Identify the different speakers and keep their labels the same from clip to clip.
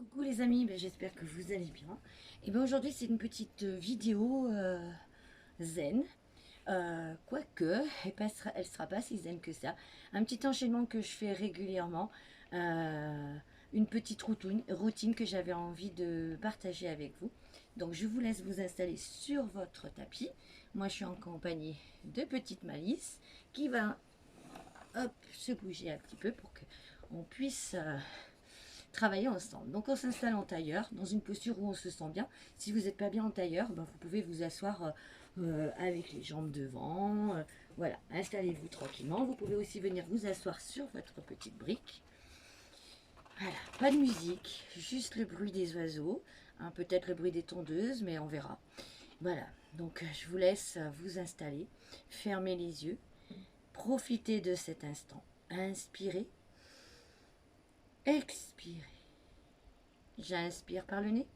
Speaker 1: Coucou les amis, j'espère que vous allez bien. Et bien aujourd'hui c'est une petite vidéo zen. Quoique, elle sera pas si zen que ça. Un petit enchaînement que je fais régulièrement. Une petite routine que j'avais envie de partager avec vous. Donc je vous laisse vous installer sur votre tapis. Moi je suis en compagnie de petite Malice qui va se bouger un petit peu pour qu'on puisse travailler ensemble. Donc on s'installe en tailleur, dans une posture où on se sent bien. Si vous n'êtes pas bien en tailleur, vous pouvez vous asseoir avec les jambes devant. Voilà, installez-vous tranquillement. Vous pouvez aussi venir vous asseoir sur votre petite brique. Voilà, pas de musique, juste le bruit des oiseaux, hein, peut-être le bruit des tondeuses, mais on verra. Voilà, donc je vous laisse vous installer, fermez les yeux, profitez de cet instant. Inspirez, expirez. J'inspire par le nez.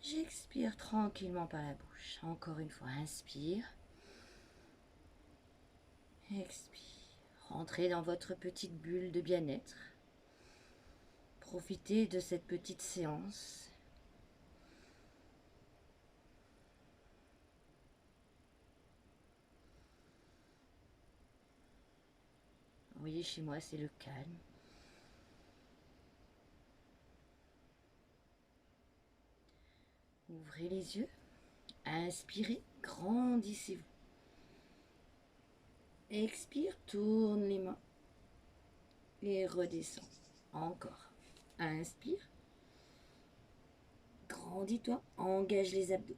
Speaker 1: J'expire tranquillement par la bouche. Encore une fois, inspire. Expire. Rentrez dans votre petite bulle de bien-être. Profitez de cette petite séance. Vous voyez, chez moi, c'est le calme. Ouvrez les yeux. Inspirez. Grandissez-vous. Expire. Tourne les mains. Et redescends. Encore. Inspire. Grandis-toi. Engage les abdos.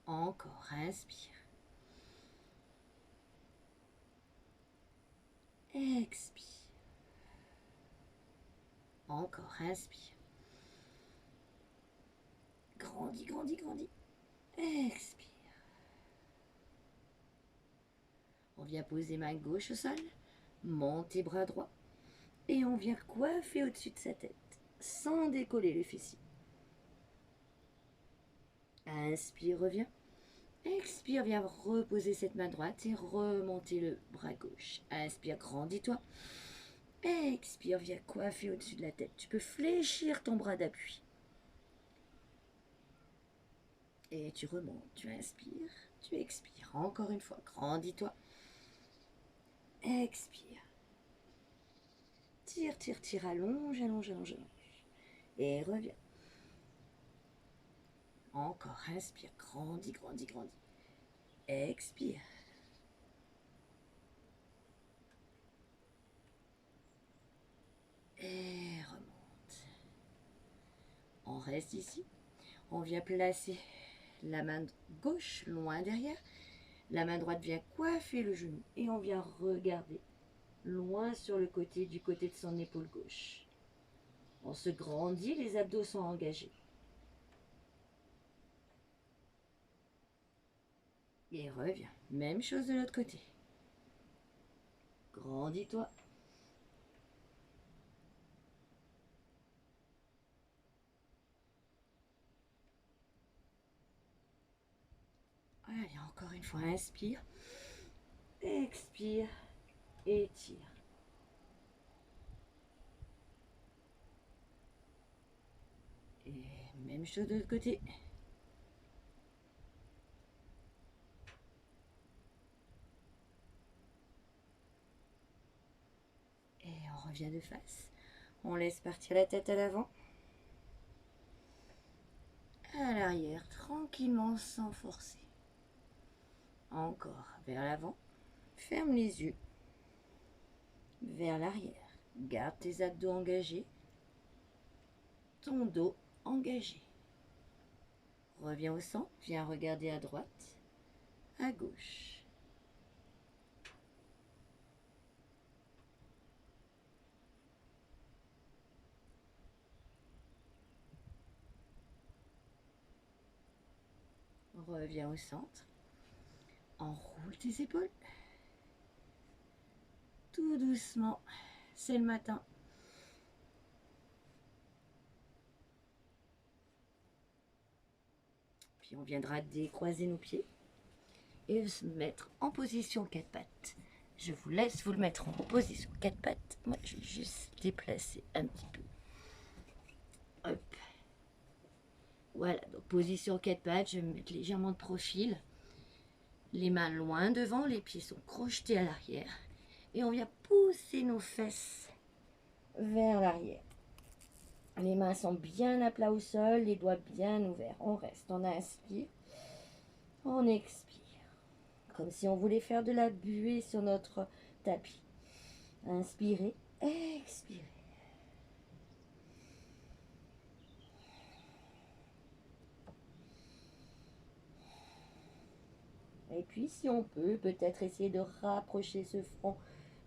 Speaker 1: Encore. Inspire. Expire. Encore. Inspire. Grandis, grandis, grandis. Expire. On vient poser main gauche au sol. Montez bras droit. Et on vient coiffer au-dessus de sa tête. Sans décoller les fessiers. Inspire, reviens. Expire, viens reposer cette main droite et remonter le bras gauche. Inspire, grandis-toi. Expire, viens coiffer au-dessus de la tête. Tu peux fléchir ton bras d'appui. Et tu remontes, tu inspires, tu expires. Encore une fois, grandis-toi. Expire. Tire, tire, tire, allonge, allonge, allonge, allonge. Et reviens. Encore, inspire, grandis, grandis, grandis. Expire. Et remonte. On reste ici. On vient placer la main gauche loin derrière. La main droite vient coiffer le genou. Et on vient regarder loin sur le côté, du côté de son épaule gauche. On se grandit, les abdos sont engagés. Et reviens. Même chose de l'autre côté. Grandis-toi. Allez, encore une fois, inspire. Expire. Étire. Et même chose de l'autre côté. Et on revient de face. On laisse partir la tête à l'avant. À l'arrière, tranquillement, sans forcer. Encore vers l'avant. Ferme les yeux. Vers l'arrière. Garde tes abdos engagés. Ton dos engagé. Reviens au centre. Viens regarder à droite. À gauche. Reviens au centre. Enroule tes épaules. Tout doucement. C'est le matin. Puis on viendra décroiser nos pieds et se mettre en position quatre pattes. Je vous laisse vous le mettre en position 4 pattes. Moi, je vais juste déplacer un petit peu. Hop. Voilà, donc position 4 pattes, je vais me mettre légèrement de profil. Les mains loin devant, les pieds sont crochetés à l'arrière. Et on vient pousser nos fesses vers l'arrière. Les mains sont bien à plat au sol, les doigts bien ouverts. On reste, on inspire, on expire. Comme si on voulait faire de la buée sur notre tapis. Inspirez, expirez. Et puis, si on peut, peut-être essayer de rapprocher ce front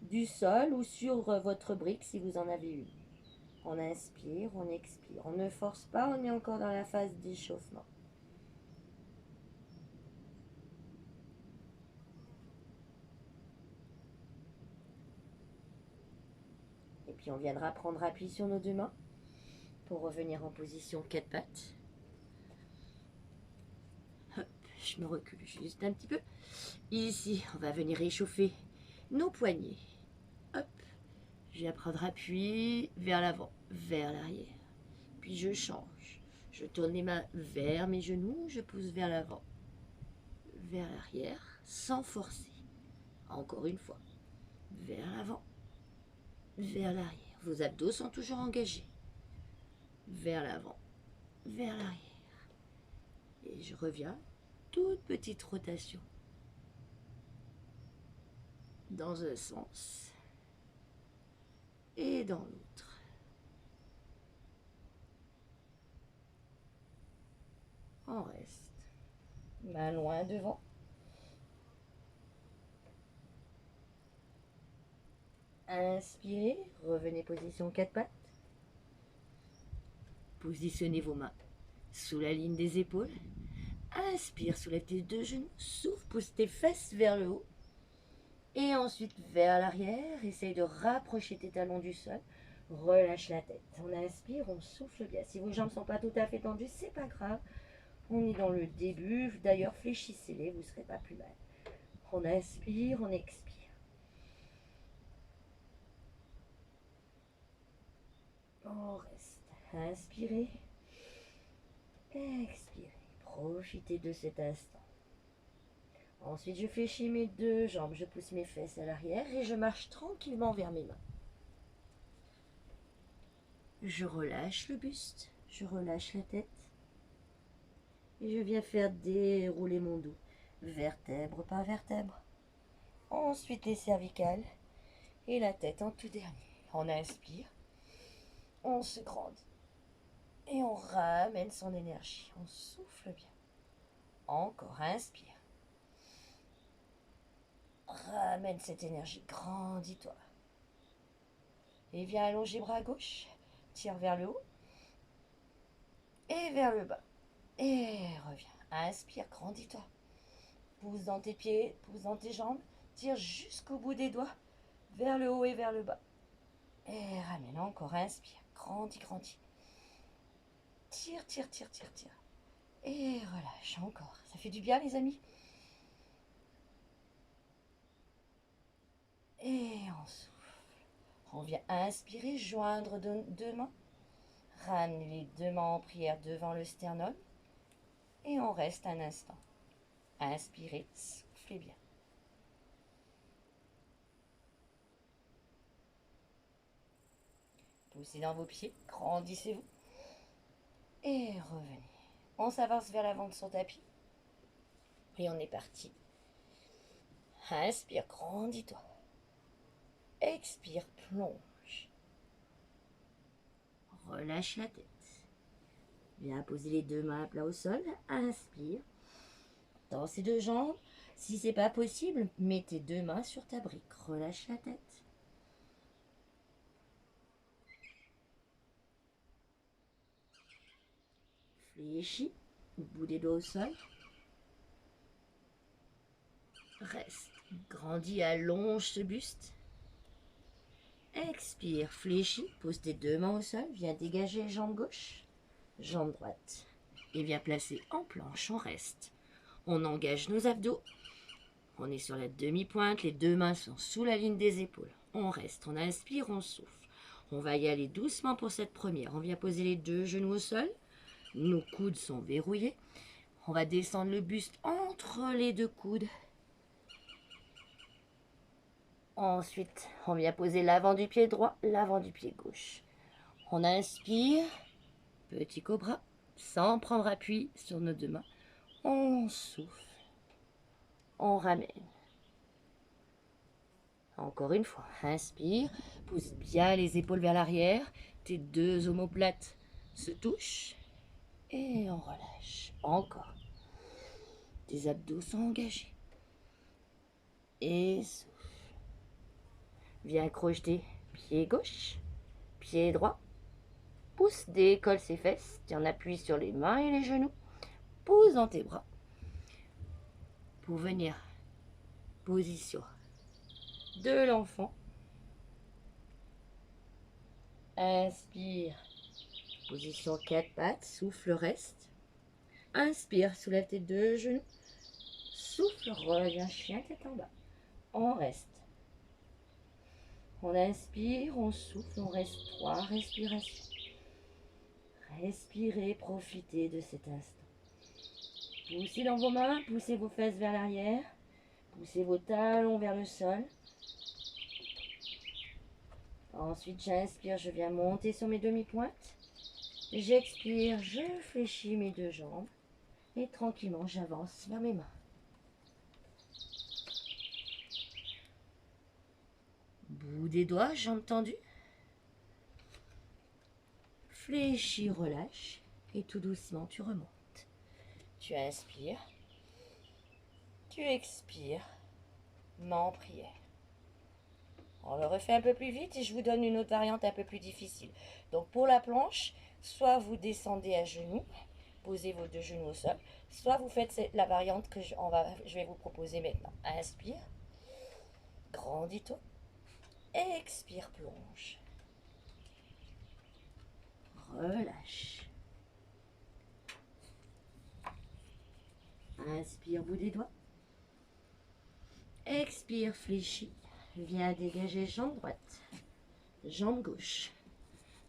Speaker 1: du sol ou sur votre brique si vous en avez une. On inspire, on expire. On ne force pas, on est encore dans la phase d'échauffement. Et puis on viendra prendre appui sur nos deux mains pour revenir en position 4 pattes. Hop, je me recule juste un petit peu. Ici, on va venir échauffer nos poignets. Hop, je viens prendre appui vers l'avant, vers l'arrière. Puis je change. Je tourne les mains vers mes genoux, je pousse vers l'avant, vers l'arrière, sans forcer. Encore une fois, vers l'avant, vers l'arrière. Vos abdos sont toujours engagés. Vers l'avant, vers l'arrière. Et je reviens, toute petite rotation. Dans un sens et dans l'autre. On reste. Main loin devant. Inspirez, revenez position 4 pattes. Positionnez vos mains sous la ligne des épaules. Inspire, soulève tes deux genoux, souffle, pousse tes fesses vers le haut. Et ensuite vers l'arrière, essaye de rapprocher tes talons du sol. Relâche la tête. On inspire, on souffle bien. Si vos jambes ne sont pas tout à fait tendues, c'est pas grave. On est dans le début. D'ailleurs, fléchissez-les, vous ne serez pas plus mal. On inspire, on expire. On reste. Inspirez. Expirez. Profitez de cet instant. Ensuite, je fléchis mes deux jambes. Je pousse mes fesses à l'arrière et je marche tranquillement vers mes mains. Je relâche le buste. Je relâche la tête. Et je viens faire dérouler mon dos. Vertèbre par vertèbre. Ensuite, les cervicales. Et la tête en tout dernier. On inspire. On se grandit. Et on ramène son énergie. On souffle bien. Encore, inspire. Ramène cette énergie. Grandis-toi. Et viens allonger bras gauche. Tire vers le haut. Et vers le bas. Et reviens. Inspire, grandis-toi. Pousse dans tes pieds, pousse dans tes jambes. Tire jusqu'au bout des doigts. Vers le haut et vers le bas. Et ramène encore. Inspire. Grandis, grandis. Tire, tire, tire, tire, tire. Et relâche encore. Ça fait du bien, les amis. Et on souffle. On vient inspirer, joindre deux mains. Ramener les deux mains en prière devant le sternum. Et on reste un instant. Inspirez, soufflez bien. Poussez dans vos pieds, grandissez-vous. Et revenez. On s'avance vers l'avant de son tapis. Et on est parti. Inspire, grandis-toi. Expire, plonge. Relâche la tête. Viens poser les deux mains à plat au sol. Inspire. Dans ces deux jambes. Si c'est pas possible, mets tes deux mains sur ta brique. Relâche la tête. Fléchis. Bout des doigts au sol. Reste. Grandis, allonge ce buste. Expire, fléchis. Pose tes deux mains au sol. Viens dégager jambe gauche. Jambe droite. Et viens placer en planche. On reste. On engage nos abdos. On est sur la demi-pointe, les deux mains sont sous la ligne des épaules. On reste, on inspire, on souffle. On va y aller doucement pour cette première. On vient poser les deux genoux au sol. Nos coudes sont verrouillés. On va descendre le buste entre les deux coudes. Ensuite, on vient poser l'avant du pied droit, l'avant du pied gauche. On inspire, petit cobra, sans prendre appui sur nos deux mains. On souffle, on ramène. Encore une fois, inspire, pousse bien les épaules vers l'arrière. Tes deux omoplates se touchent et on relâche. Encore. Tes abdos sont engagés. Et souffle. Viens crocheter pied gauche, pied droit. Pousse, décolle ses fesses. Tiens, appuie sur les mains et les genoux. Pousse dans tes bras. Pour venir, position de l'enfant. Inspire, position 4 pattes, souffle, reste. Inspire, soulève tes deux genoux. Souffle, reviens, chien, tête en bas. On reste. On inspire, on souffle, on reste 3 respirations. Respirez, profitez de cet instant. Poussez dans vos mains, poussez vos fesses vers l'arrière. Poussez vos talons vers le sol. Ensuite, j'inspire, je viens monter sur mes demi-pointes. J'expire, je fléchis mes deux jambes. Et tranquillement, j'avance vers mes mains. Bout des doigts, jambes tendues. Fléchis, relâche. Et tout doucement, tu remontes. Tu inspires. Tu expires. Main en prière. On le refait un peu plus vite et je vous donne une autre variante un peu plus difficile. Donc pour la planche, soit vous descendez à genoux, posez vos deux genoux au sol, soit vous faites la variante que je vais vous proposer maintenant. Inspire, grandis-toi, expire, plonge. Relâche. Inspire, bout des doigts. Expire, fléchis. Viens dégager jambe droite, jambe gauche.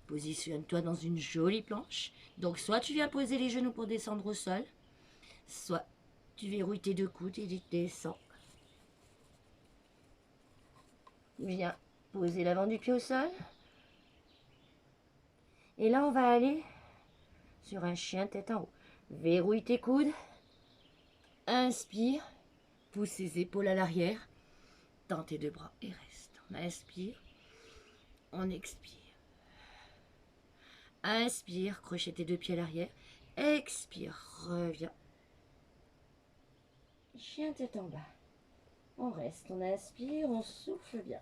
Speaker 1: Positionne-toi dans une jolie planche. Donc, soit tu viens poser les genoux pour descendre au sol, soit tu verrouilles tes deux coudes et tu descends. Viens poser l'avant du pied au sol. Et là, on va aller sur un chien tête en haut. Verrouille tes coudes. Inspire. Pousse les épaules à l'arrière. Tends tes deux bras et reste. On inspire. On expire. Inspire, crochet tes deux pieds à l'arrière. Expire, reviens. Chien tête en bas. On reste, on inspire, on souffle bien.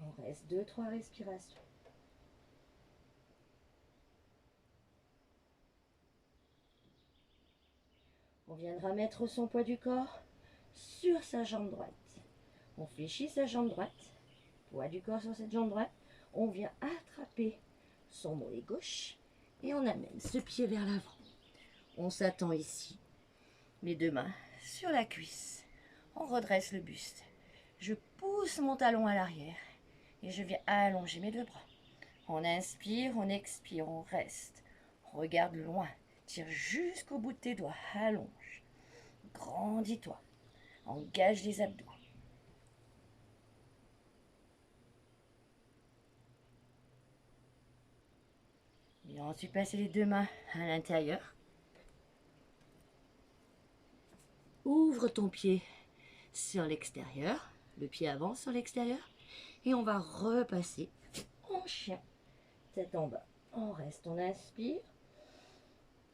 Speaker 1: On reste 2-3 respirations. On viendra mettre son poids du corps sur sa jambe droite. On fléchit sa jambe droite. Poids du corps sur cette jambe droite. On vient attraper son mollet gauche et on amène ce pied vers l'avant. On s'attend ici. Les deux mains sur la cuisse. On redresse le buste. Je pousse mon talon à l'arrière et je viens allonger mes deux bras. On inspire, on expire, on reste. Regarde loin. Tire jusqu'au bout de tes doigts. Allonge. Grandis-toi. Engage les abdos. Et ensuite, passer les deux mains à l'intérieur. Ouvre ton pied sur l'extérieur. Le pied avant sur l'extérieur. Et on va repasser en chien. Tête en bas. On reste, on inspire.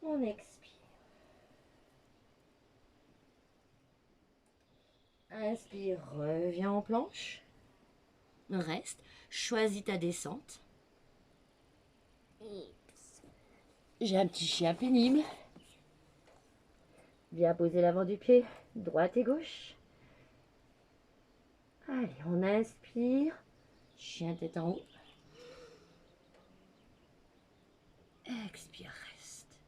Speaker 1: On expire. Inspire, reviens en planche. Reste. Choisis ta descente. J'ai un petit chien pénible. Viens poser l'avant du pied, droite et gauche. Allez, on inspire. Chien tête en haut. Expire, reste.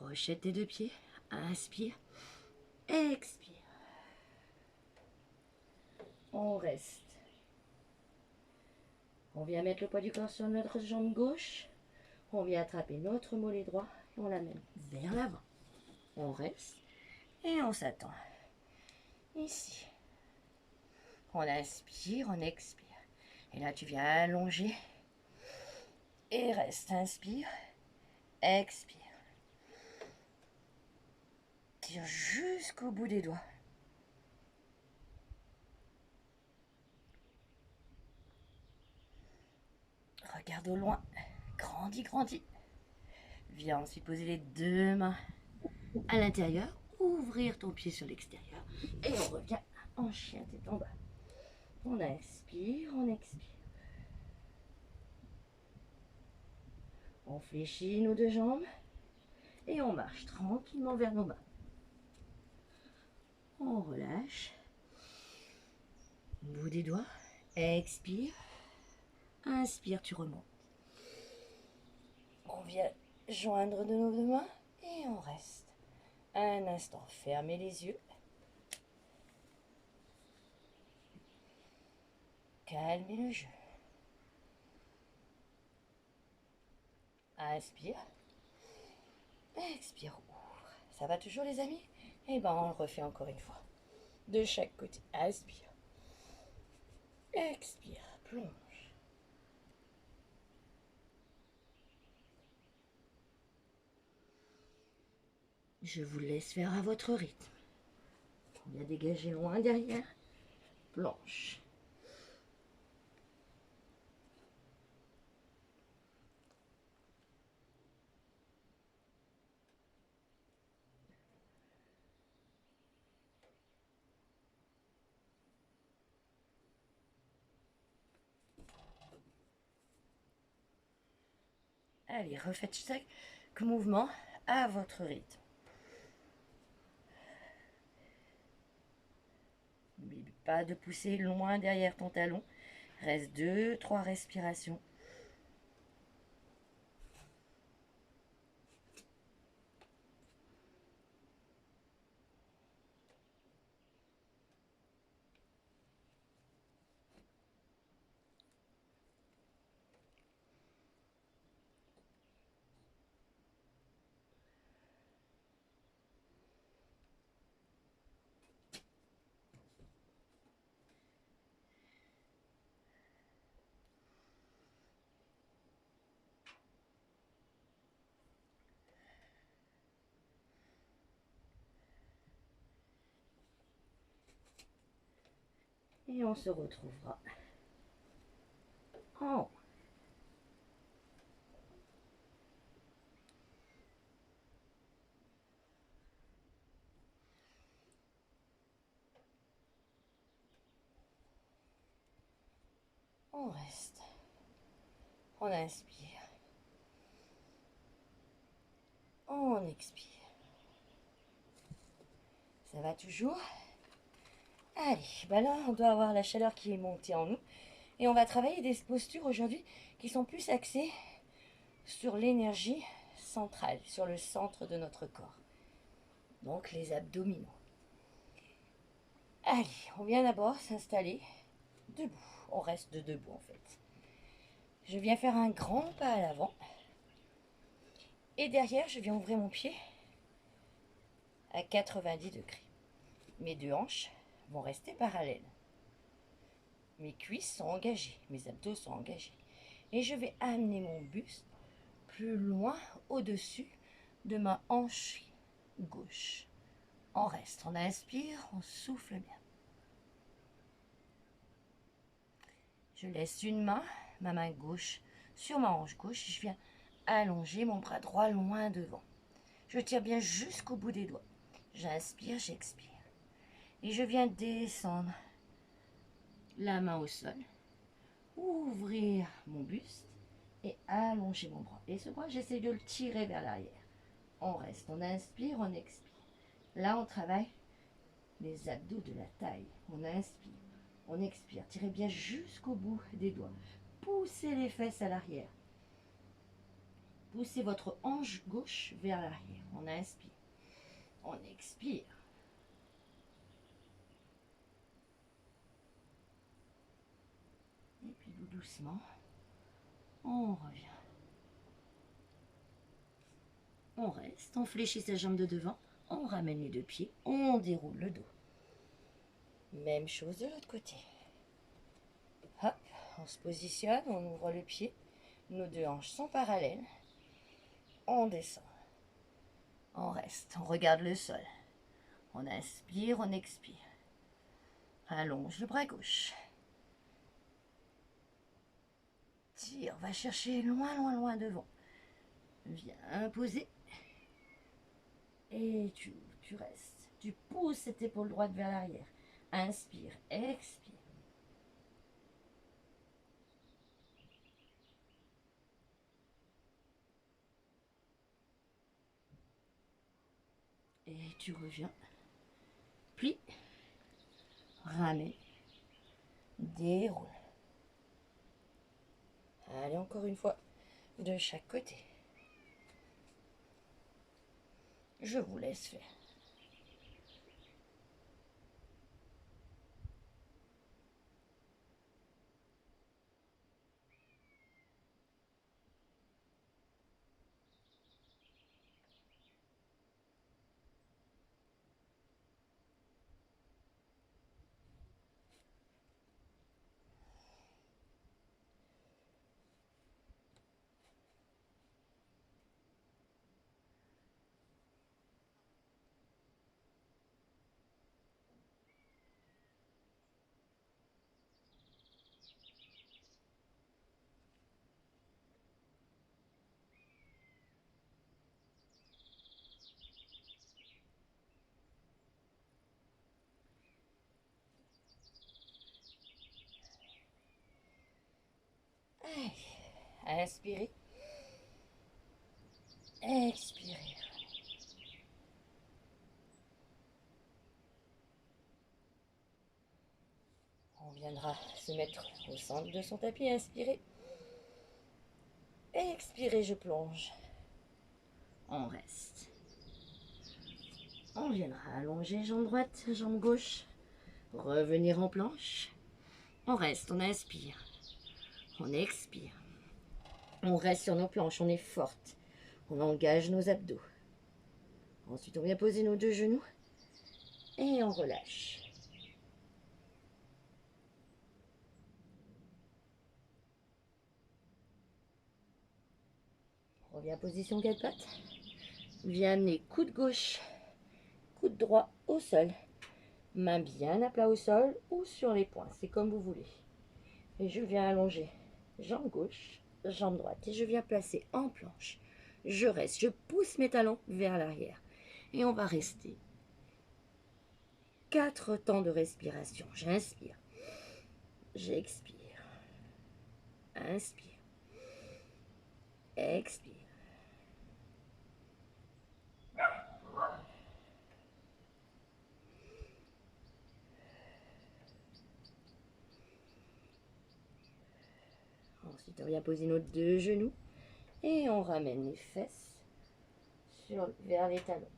Speaker 1: Crochette tes deux pieds. Inspire. Expire. On reste. On vient mettre le poids du corps sur notre jambe gauche. On vient attraper notre mollet droit et on l'amène vers l'avant. On reste et on s'attend. Ici. On inspire, on expire. Et là, tu viens allonger. Et reste. Inspire. Expire. Tire jusqu'au bout des doigts. Regarde au loin. Grandis, grandis. Viens ensuite poser les deux mains à l'intérieur. Ouvrir ton pied sur l'extérieur. Et on revient en chien tête en bas. On inspire, on expire. On fléchit nos deux jambes. Et on marche tranquillement vers nos mains. On relâche. Bout des doigts. Expire. Inspire, tu remontes. On vient joindre de nos deux mains et on reste. Un instant, fermez les yeux. Calmez le jeu. Inspire. Expire, ouvre. Ça va toujours les amis? Eh bien, on le refait encore une fois. De chaque côté. Inspire. Expire. Plonge. Je vous laisse faire à votre rythme. On vient dégager loin derrière. Planche. Allez, refaites chaque mouvement à votre rythme. N'oublie pas de pousser loin derrière ton talon. Reste 2-3 respirations. Et on se retrouvera en haut. On reste. On inspire. On expire. Ça va toujours? Allez, bah là, on doit avoir la chaleur qui est montée en nous. Et on va travailler des postures aujourd'hui qui sont plus axées sur l'énergie centrale, sur le centre de notre corps. Donc les abdominaux. Allez, on vient d'abord s'installer debout. On reste debout en fait. Je viens faire un grand pas à l'avant. Et derrière, je viens ouvrir mon pied à 90 degrés. Mes deux hanches vont rester parallèles. Mes cuisses sont engagées, mes abdos sont engagés. Et je vais amener mon buste plus loin au-dessus de ma hanche gauche. On reste, on inspire, on souffle bien. Je laisse une main, ma main gauche, sur ma hanche gauche. Je viens allonger mon bras droit loin devant. Je tire bien jusqu'au bout des doigts. J'inspire, j'expire. Et je viens descendre la main au sol, ouvrir mon buste et allonger mon bras. Et ce bras, j'essaie de le tirer vers l'arrière. On reste, on inspire, on expire. Là, on travaille les abdos de la taille. On inspire, on expire. Tirez bien jusqu'au bout des doigts. Poussez les fesses à l'arrière. Poussez votre hanche gauche vers l'arrière. On inspire. On expire. Et puis doucement, on revient. On reste, on fléchit sa jambe de devant, on ramène les deux pieds, on déroule le dos. Même chose de l'autre côté. Hop, on se positionne, on ouvre le pied. Nos deux hanches sont parallèles. On descend. On reste, on regarde le sol. On inspire, on expire. Allonge le bras gauche. Tire, va chercher loin, loin, loin devant. Viens poser. Et tu restes. Tu pousses cette épaule droite vers l'arrière. Inspire, expire. Et tu reviens. Plie. Ramène. Déroule. Allez, encore une fois, de chaque côté. Je vous laisse faire. Allez, inspirez. Expirez. On viendra se mettre au centre de son tapis. Inspirez. Expirez, je plonge. On reste. On viendra allonger jambe droite, jambe gauche. Revenir en planche. On reste, on inspire. On expire. On reste sur nos planches, on est forte. On engage nos abdos. Ensuite, on vient poser nos deux genoux. Et on relâche. On revient en position quatre pattes. Viens amener coude gauche, coude droit au sol. Main bien à plat au sol ou sur les poings, c'est comme vous voulez. Et je viens allonger jambe gauche, jambe droite. Et je viens placer en planche. Je reste, je pousse mes talons vers l'arrière. Et on va rester 4 temps de respiration. J'inspire, j'expire, inspire, expire. Ensuite, on vient poser nos deux genoux et on ramène les fesses vers les talons.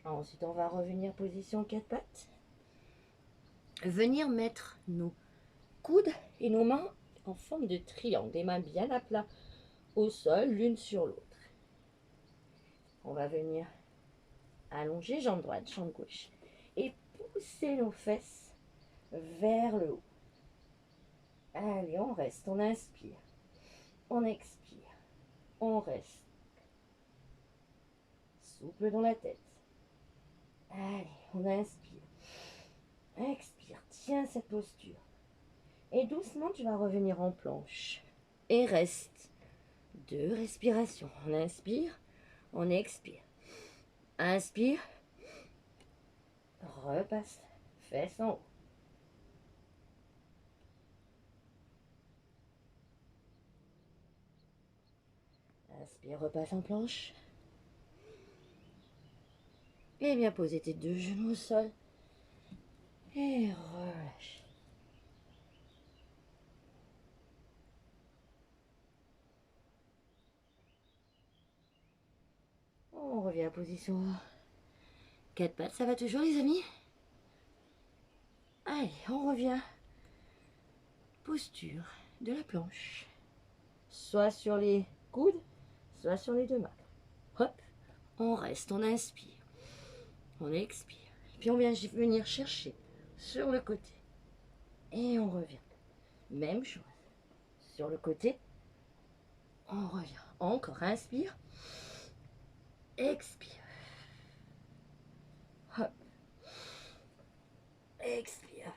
Speaker 1: Ensuite, on va revenir position quatre pattes. Venir mettre nos coudes et nos mains en forme de triangle, les mains bien à plat au sol, l'une sur l'autre. On va venir allonger jambe droite, jambe gauche et pousser nos fesses vers le haut. Allez, on reste, on inspire, on expire, on reste. Souple dans la tête. Allez, on inspire, expire, tiens cette posture. Et doucement, tu vas revenir en planche. Et reste 2 respirations. On inspire, on expire. Inspire, repasse, fesses en haut. Inspire, repasse en planche. Et bien poser tes deux genoux au sol. Et relâche. revient à position 4 pattes. Ça va toujours les amis? Allez, on revient. Posture de la planche. Soit sur les coudes, soit sur les deux mains. Hop, on reste, on inspire. On expire. Puis on vient venir chercher sur le côté. Et on revient. Même chose. Sur le côté, on revient. Encore, inspire. Expire. Hop. Expire.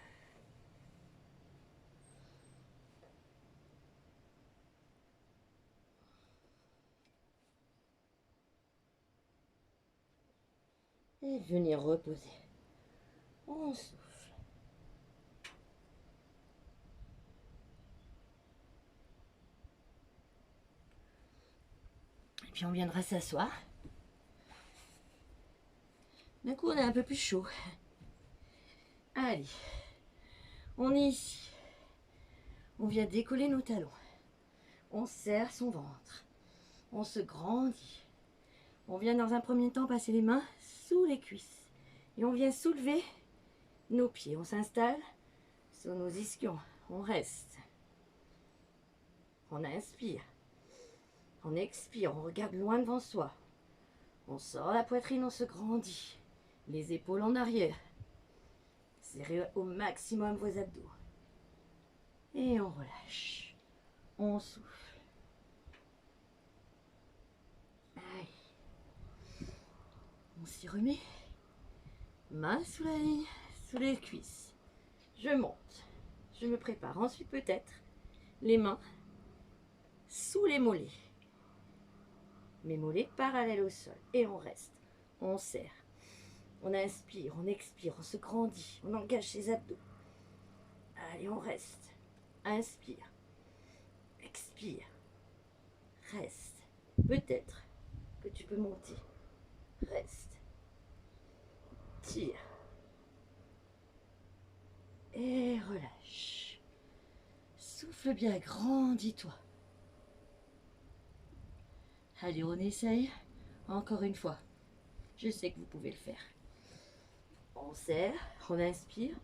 Speaker 1: Et venir reposer. On souffle. Et puis on viendra s'asseoir. D'un coup, on est un peu plus chaud. Allez, on est ici. On vient décoller nos talons. On serre son ventre. On se grandit. On vient dans un premier temps passer les mains sous les cuisses. Et on vient soulever nos pieds. On s'installe sur nos ischions. On reste. On inspire. On expire. On regarde loin devant soi. On sort la poitrine, on se grandit. Les épaules en arrière. Serrez au maximum vos abdos. Et on relâche. On souffle. Allez. On s'y remet. Main sous la ligne, sous les cuisses. Je monte. Je me prépare. Ensuite, peut-être, les mains sous les mollets. Mes mollets parallèles au sol. Et on reste. On serre. On inspire, on expire, on se grandit. On engage ses abdos. Allez, on reste. Inspire. Expire. Reste. Peut-être que tu peux monter. Reste. Tire. Et relâche. Souffle bien, grandis-toi. Allez, on essaye. Encore une fois. Je sais que vous pouvez le faire. On serre, on inspire.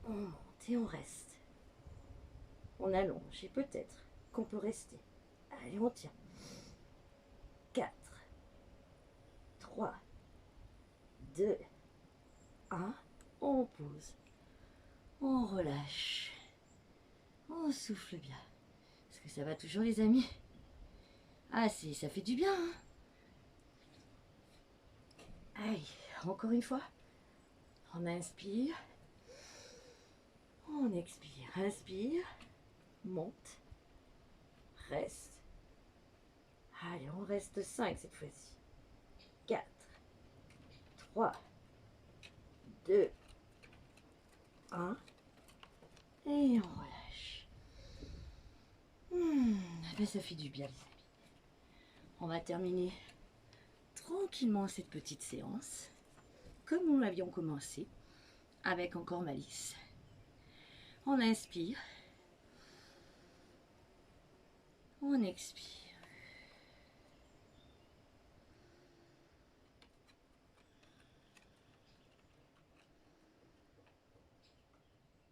Speaker 1: On monte et on reste. On allonge et peut-être qu'on peut rester. Allez, on tient. 4, 3, 2, 1. On pose. On relâche. On souffle bien. Est-ce que ça va toujours les amis? Ah si, ça fait du bien. Hein? Allez, encore une fois. On inspire. On expire. Inspire. Monte. Reste. Allez, on reste 5 cette fois-ci. 4, 3, 2, 1. Et on relâche. Ben ça fait du bien les amis. On va terminer tranquillement cette petite séance, comme nous l'avions commencé, avec encore malice. On inspire. On expire.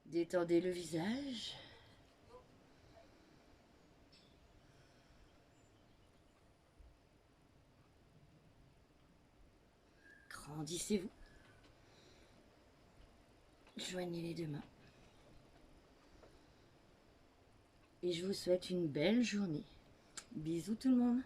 Speaker 1: Détendez le visage. Grandissez-vous. Joignez les deux mains. Et je vous souhaite une belle journée. Bisous tout le monde.